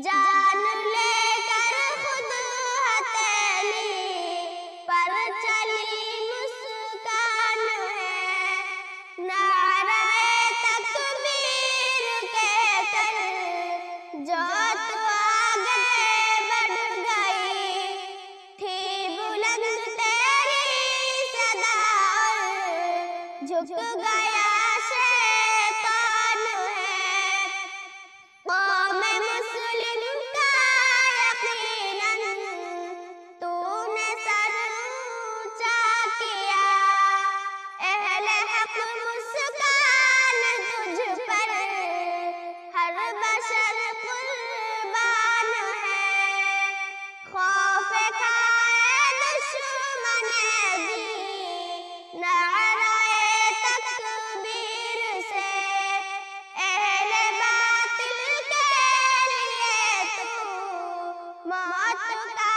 جان لے کر خود ہتھیلی پر چلی مسکان ہے، نعرہ تکبیر کہہ کر جو تو آگے بڑھ گئی، تھی بلند تیری صدا اور جھک گیا شیطان ہے۔ قوم مسلم کا یقیناً تو نے سر اونچا کیا، اہل حق مسکان تجھ پر ہر بشر قربان ہے۔ خوف کھائے دشمن دین نعرہ تکبیر سے، اہل باطل کے لیے تو موت کا